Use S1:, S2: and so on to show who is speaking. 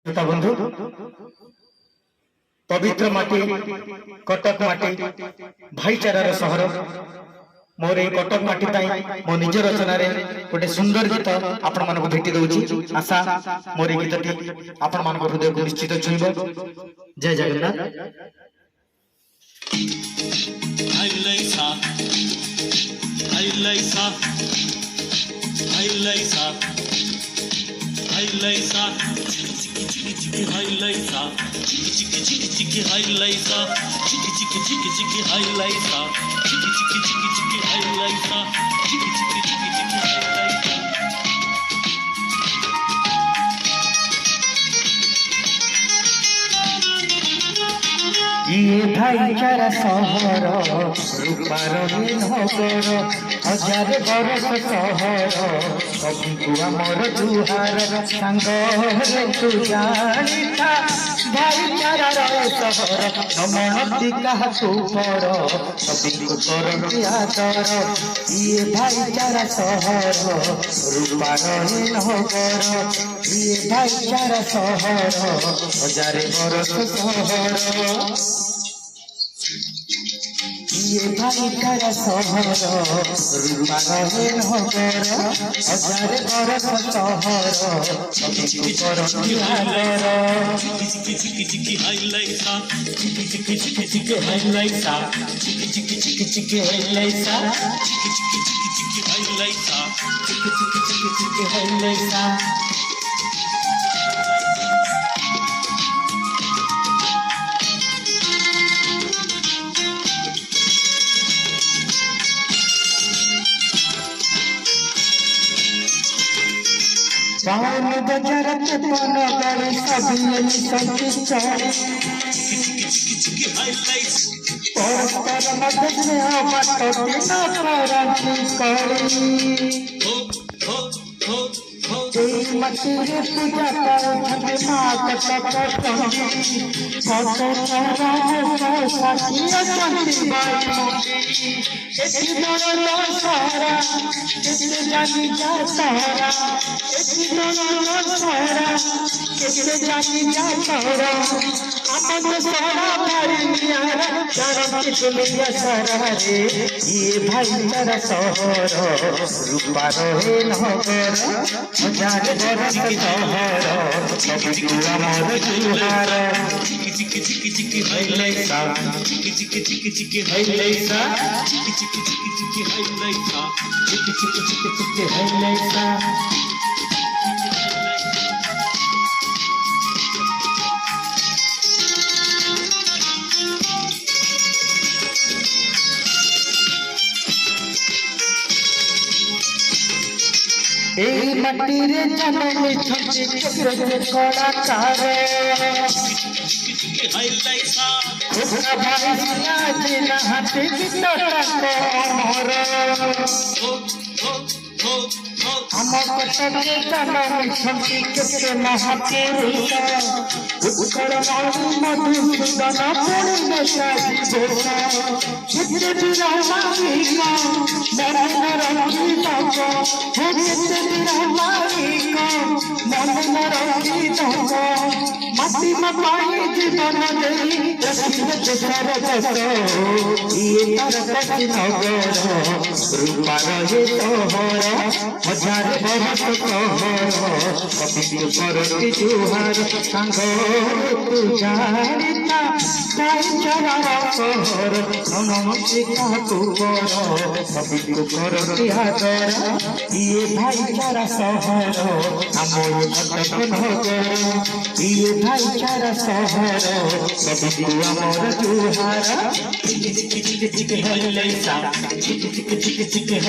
S1: श्रोता बंधु पवित्र माटी कटक माटी भाईचारार सहर मोर ए कटक माटी मो निज रचना गोटे सुंदर गीत आपण मानक भेटी दउची। आशा मोर ए गीतटी आपण मानक हृदय को निश्चित छुइबो। जय जगन्नाथ। ये भाईचारा सहर रूपार नगर हजार बरस सहर सबको आमर जुहार सांग तू जानिता भाईचारार सहर नमनती क्या पर सबको करती आदर। ये भाईचारा सहर रूपार नगर ये भाईचारा सहर हजार बरस सहर ये भाईचारा सहर रूपार नगर हजार बरस सहर सबको करती आदर। पावन बजार के पन गरे सभी संचित परस्पर मध्य बात दिन कराची करी मटी पूजा कर माँ कटक ये भाईचारा सहर रूपार नगर हजार बरस सहर सबको आमर जुहार मटी रे जन्म कलाकार हम कटक जन्म केते महापुरुष उत्कल मधुसूदन मटी मपाई जीवन ये तरकसी नगर रूपार सहर हजार बरस सहर सबको करती जुहार सांग तू जानिता भाईचारार सहर नमनती क्या पर सबको करती आदर। ये भाईचारा सहर आमर कटक नगर ये भाईचारा सहर सबको आमर जुहार है